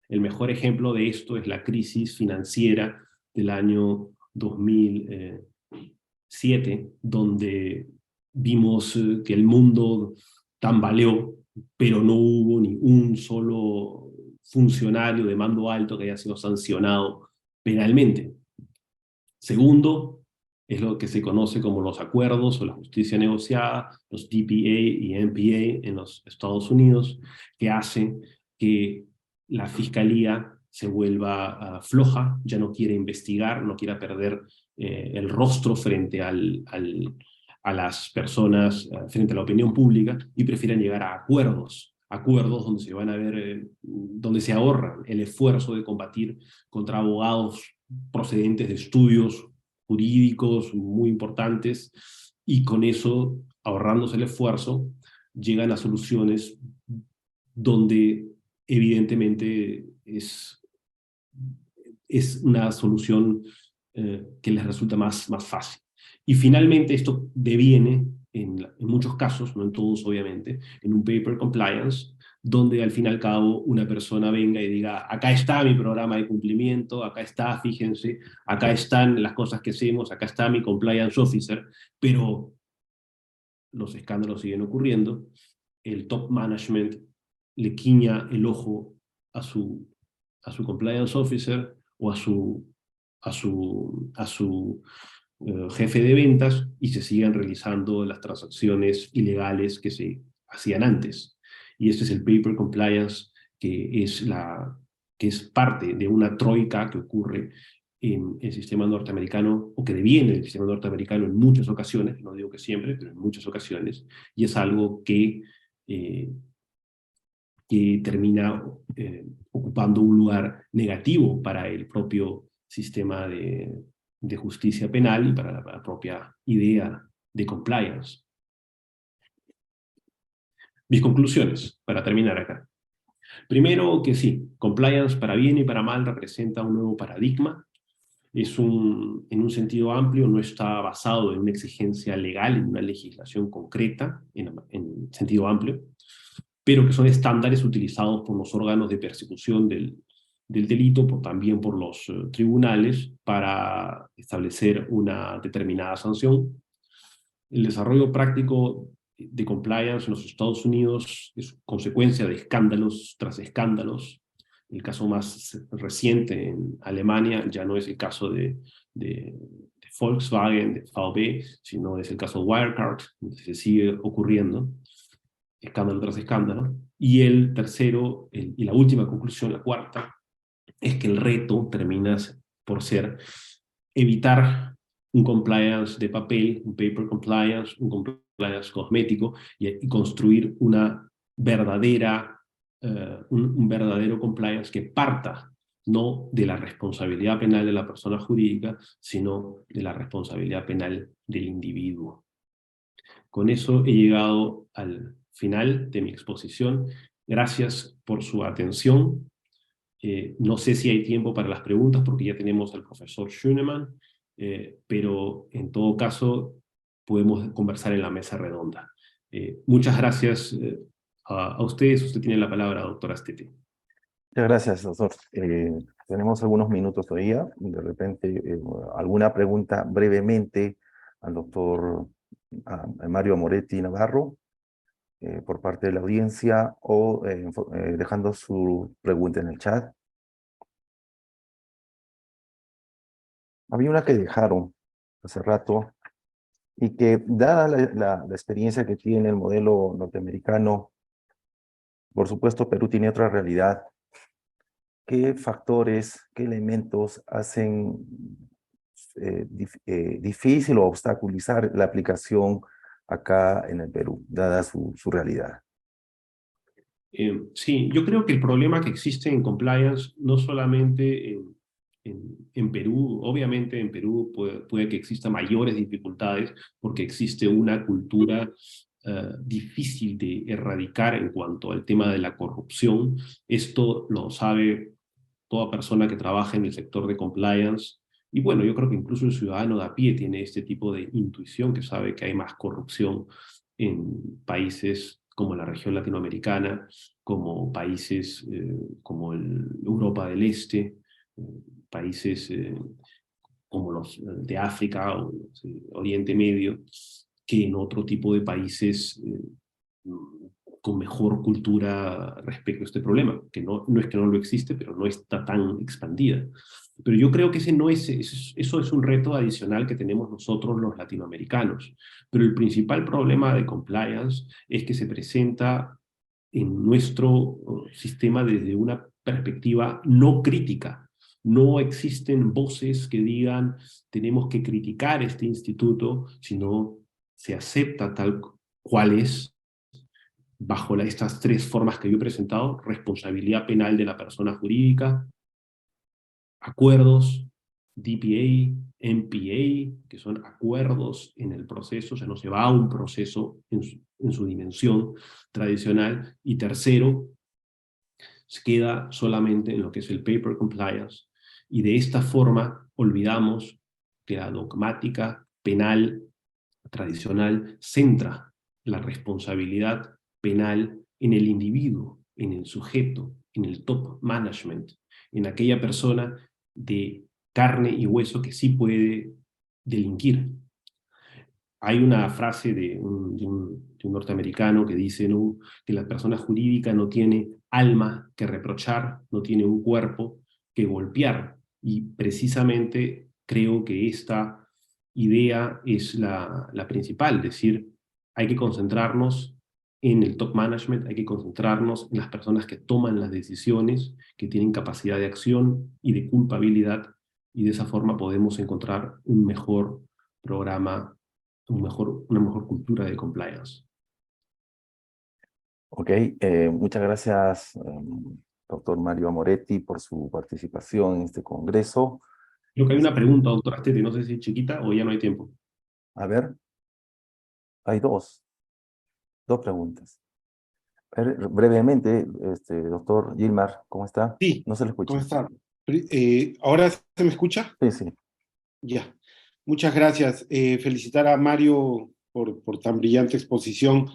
El mejor ejemplo de esto es la crisis financiera del año 2007, donde vimos que el mundo tambaleó, pero no hubo ni un solo funcionario de mando alto que haya sido sancionado penalmente. Segundo, es lo que se conoce como los acuerdos o la justicia negociada, los DPA y MPA en los Estados Unidos, que hacen que la fiscalía se vuelva floja, ya no quiere investigar, no quiere perder el rostro frente a las personas, frente a la opinión pública, y prefieren llegar a acuerdos donde se van a ver, donde se ahorran el esfuerzo de combatir contra abogados procedentes de estudios jurídicos muy importantes, y con eso, ahorrándose el esfuerzo, llegan a soluciones donde evidentemente es una solución que les resulta más fácil. Y finalmente esto deviene, en muchos casos, no en todos obviamente, en un paper compliance, donde al fin y al cabo una persona venga y diga, acá está mi programa de cumplimiento, acá está, fíjense, acá están las cosas que hacemos, acá está mi compliance officer, pero los escándalos siguen ocurriendo, el top management le quiña el ojo a su compliance officer o a su jefe de ventas y se siguen realizando las transacciones ilegales que se hacían antes. Y este es el paper compliance que es parte de una troika que ocurre en el sistema norteamericano, o que deviene del sistema norteamericano en muchas ocasiones, no digo que siempre, pero en muchas ocasiones, y es algo eh, que termina ocupando un lugar negativo para el propio sistema de justicia penal y para la propia idea de compliance. Mis conclusiones, para terminar acá. Primero que sí, compliance para bien y para mal representa un nuevo paradigma. En un sentido amplio, no está basado en una exigencia legal, en una legislación concreta, en sentido amplio, pero que son estándares utilizados por los órganos de persecución del delito, también por los tribunales, para establecer una determinada sanción. El desarrollo práctico de compliance en los Estados Unidos es consecuencia de escándalos tras escándalos. El caso más reciente en Alemania ya no es el caso de Volkswagen, de VW, sino es el caso de Wirecard, donde se sigue ocurriendo escándalo tras escándalo. Y el tercero, y la última conclusión, la cuarta, es que el reto termina por ser evitar un compliance de papel, un paper compliance, un compliance cosmético, y construir una verdadera, un verdadero compliance que parta no de la responsabilidad penal de la persona jurídica, sino de la responsabilidad penal del individuo. Con eso he llegado al final de mi exposición. Gracias por su atención. No sé si hay tiempo para las preguntas porque ya tenemos al profesor Schünemann, pero en todo caso podemos conversar en la mesa redonda. Muchas gracias a ustedes. Usted tiene la palabra, doctora Stete. Muchas gracias, doctor. Tenemos algunos minutos todavía. De repente, alguna pregunta brevemente al doctor Mario Moretti Navarro, por parte de la audiencia, o dejando su pregunta en el chat. Había una que dejaron hace rato, y que, dada la experiencia que tiene el modelo norteamericano, por supuesto Perú tiene otra realidad. ¿Qué factores, qué elementos hacen difícil o obstaculizar la aplicación acá en el Perú, dada su realidad? Sí, yo creo que el problema que existe en compliance, no solamente en Perú, obviamente en Perú puede que exista mayores dificultades porque existe una cultura difícil de erradicar en cuanto al tema de la corrupción. Esto lo sabe toda persona que trabaja en el sector de compliance. Y bueno, yo creo que incluso el ciudadano de a pie tiene este tipo de intuición, que sabe que hay más corrupción en países como la región latinoamericana, como países como Europa del Este, países como los de África o Oriente Medio, que en otro tipo de países con mejor cultura respecto a este problema, que no es que no lo existe, pero no está tan expandida. Pero yo creo que eso es un reto adicional que tenemos nosotros los latinoamericanos. Pero el principal problema de compliance es que se presenta en nuestro sistema desde una perspectiva no crítica. No existen voces que digan tenemos que criticar este instituto, sino se acepta tal cual es, bajo estas tres formas que yo he presentado: responsabilidad penal de la persona jurídica, acuerdos, DPA, MPA, que son acuerdos en el proceso, o sea, no se va a un proceso en su dimensión tradicional, y tercero, se queda solamente en lo que es el paper compliance, y de esta forma olvidamos que la dogmática penal tradicional centra la responsabilidad penal en el individuo, en el sujeto, en el top management, en aquella persona de carne y hueso que sí puede delinquir. Hay una frase de un norteamericano que dice, ¿no?, que la persona jurídica no tiene alma que reprochar, no tiene un cuerpo que golpear. Y precisamente creo que esta idea es la principal, es decir, hay que concentrarnos en el top management, hay que concentrarnos en las personas que toman las decisiones, que tienen capacidad de acción y de culpabilidad, y de esa forma podemos encontrar un mejor programa, una mejor cultura de compliance. Ok, muchas gracias, doctor Mario Amoretti, por su participación en este congreso. Creo que hay una pregunta, doctor Astete, no sé si es chiquita o ya no hay tiempo. A ver, hay dos preguntas. A ver, brevemente, doctor Gilmar, ¿cómo está? Sí, No se le ¿cómo escucha. está? ¿Ahora se me escucha? Sí, sí. Ya. Muchas gracias. Felicitar a Mario por tan brillante exposición,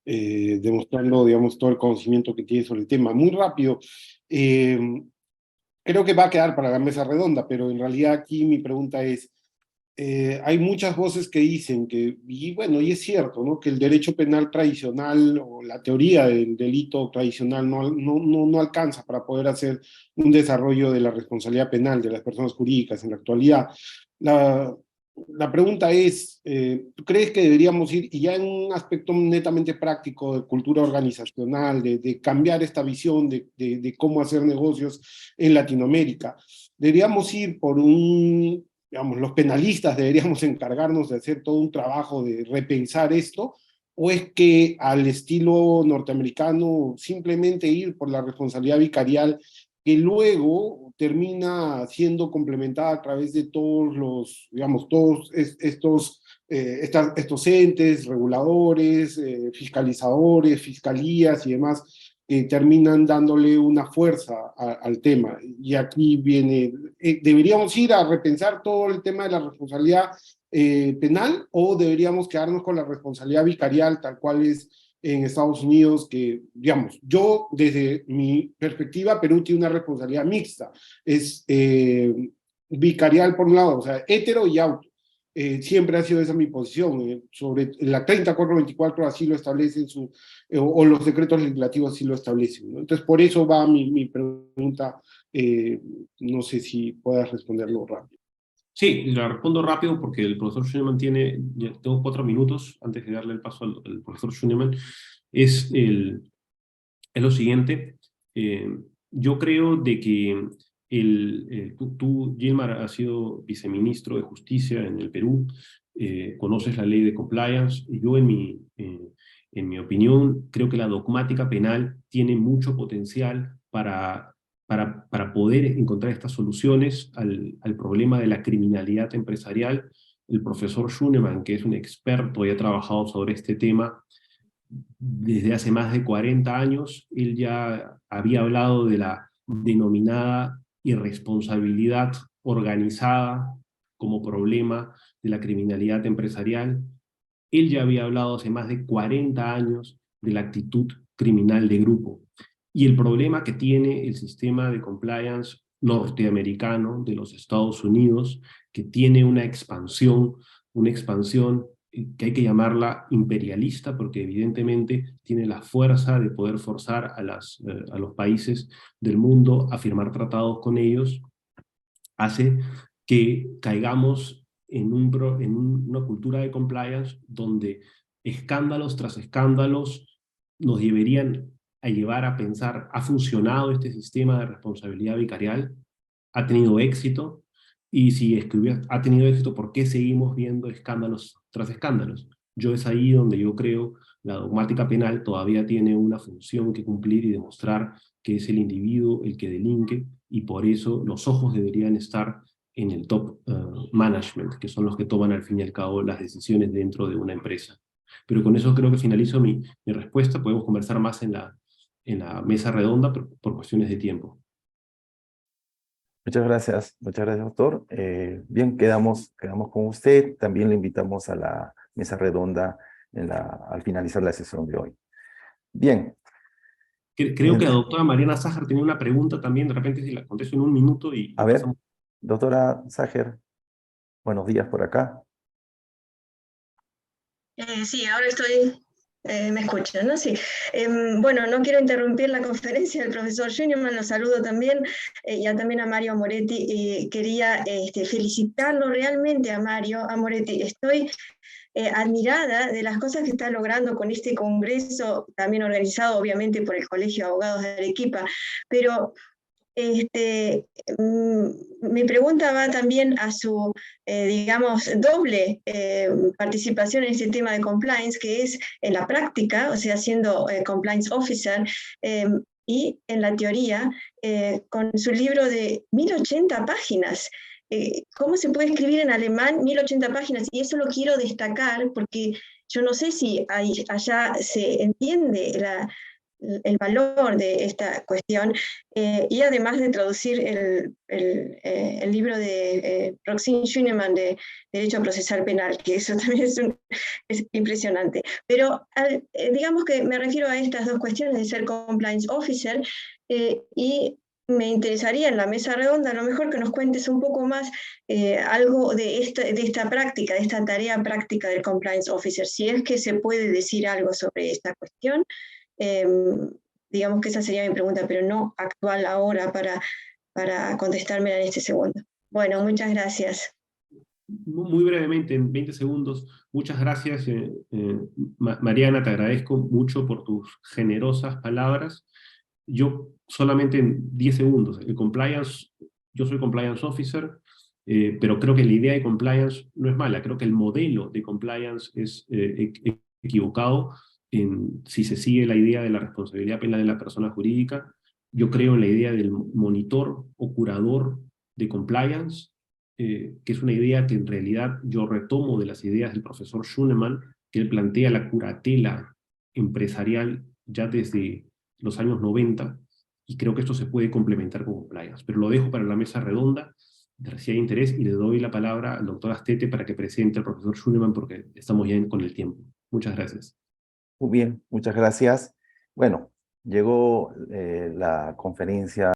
demostrando, digamos, todo el conocimiento que tiene sobre el tema. Muy rápido. eh, Creo que va a quedar para la mesa redonda, pero en realidad aquí mi pregunta es, hay muchas voces que dicen que, y bueno, y es cierto, ¿no?, que el derecho penal tradicional o la teoría del delito tradicional no alcanza para poder hacer un desarrollo de la responsabilidad penal de las personas jurídicas en la actualidad. La, la pregunta es, ¿tú crees que deberíamos ir, y ya en un aspecto netamente práctico de cultura organizacional, de cambiar esta visión de cómo hacer negocios en Latinoamérica, deberíamos ir por un, digamos, los penalistas deberíamos encargarnos de hacer todo un trabajo de repensar esto, o es que al estilo norteamericano simplemente ir por la responsabilidad vicarial que luego termina siendo complementada a través de todos los, digamos, todos estos entes, reguladores, fiscalizadores, fiscalías y demás, que terminan dándole una fuerza al tema. Y aquí viene, ¿deberíamos ir a repensar todo el tema de la responsabilidad penal, o deberíamos quedarnos con la responsabilidad vicarial tal cual es en Estados Unidos, que, digamos, yo desde mi perspectiva, Perú tiene una responsabilidad mixta, es vicarial por un lado, o sea, hetero y auto. Siempre ha sido esa mi posición, sobre la 3424 así lo establecen o los decretos legislativos así lo establecen, ¿no? Entonces, por eso va mi pregunta, no sé si puedas responderlo rápido. Sí, la respondo rápido porque el profesor Schunemann tiene, ya tengo 4 minutos antes de darle el paso al profesor Schunemann. Es, es lo siguiente, yo creo de que tú, Gilmar, has sido viceministro de Justicia en el Perú, conoces la ley de compliance, y yo en mi opinión creo que la dogmática penal tiene mucho potencial para poder encontrar estas soluciones al problema de la criminalidad empresarial. El profesor Schunemann, que es un experto y ha trabajado sobre este tema desde hace más de 40 años, él ya había hablado de la denominada irresponsabilidad organizada como problema de la criminalidad empresarial. Él ya había hablado hace más de 40 años de la actitud criminal de grupo. Y el problema que tiene el sistema de compliance norteamericano de los Estados Unidos, que tiene una expansión que hay que llamarla imperialista, porque evidentemente tiene la fuerza de poder forzar a los países del mundo a firmar tratados con ellos, hace que caigamos en una cultura de compliance donde escándalos tras escándalos nos deberían a llevar a pensar, ¿ha funcionado este sistema de responsabilidad vicarial? ¿Ha tenido éxito? Y si es que ha tenido éxito, ¿por qué seguimos viendo escándalos tras escándalos? Es ahí donde yo creo la dogmática penal todavía tiene una función que cumplir y demostrar que es el individuo el que delinque, y por eso los ojos deberían estar en el top management, que son los que toman al fin y al cabo las decisiones dentro de una empresa. Pero con eso creo que finalizo mi respuesta. Podemos conversar más en la mesa redonda por cuestiones de tiempo. Muchas gracias, doctor. Bien, quedamos con usted. También le invitamos a la mesa redonda al finalizar la sesión de hoy. Bien. Creo que la doctora Mariana Sájar tenía una pregunta también, de repente si la contesto en un minuto y A ver, pasamos. doctora Sájer, buenos días por acá. Sí, ahora estoy, me escuchan, ¿no? Sí. Bueno, no quiero interrumpir la conferencia del profesor Schunemann, lo saludo también, y también a Mario Moretti. Quería felicitarlo realmente a Mario, a Moretti. Estoy admirada de las cosas que está logrando con este congreso, también organizado obviamente por el Colegio de Abogados de Arequipa, pero mi pregunta va también a su, digamos, doble participación en este tema de compliance, que es en la práctica, o sea, siendo compliance officer, y en la teoría, con su libro de 1080 páginas. ¿Cómo se puede escribir en alemán 1080 páginas? Y eso lo quiero destacar porque yo no sé si allá se entiende el valor de esta cuestión, y además de traducir el libro de Roxane Schunemann de Derecho Procesal Penal, que eso también es impresionante. Pero digamos que me refiero a estas dos cuestiones de ser compliance officer, y me interesaría en la mesa redonda a lo mejor que nos cuentes un poco más algo de esta práctica, de esta tarea práctica del compliance officer, si es que se puede decir algo sobre esta cuestión. Digamos que esa sería mi pregunta, pero no actual ahora para contestármela en este segundo. Bueno, muchas gracias. Muy brevemente, en 20 segundos, muchas gracias, Mariana, te agradezco mucho por tus generosas palabras. Yo solamente en 10 segundos, yo soy compliance officer, pero creo que la idea de compliance no es mala, creo que el modelo de compliance es equivocado si se sigue la idea de la responsabilidad penal de la persona jurídica. Yo creo en la idea del monitor o curador de compliance, que es una idea que en realidad yo retomo de las ideas del profesor Schunemann, que él plantea la curatela empresarial ya desde los años 90, y creo que esto se puede complementar con compliance. Pero lo dejo para la mesa redonda, si hay interés, y le doy la palabra al doctor Astete para que presente al profesor Schunemann, porque estamos ya con el tiempo. Muchas gracias. Muy bien, muchas gracias. Bueno, llegó la conferencia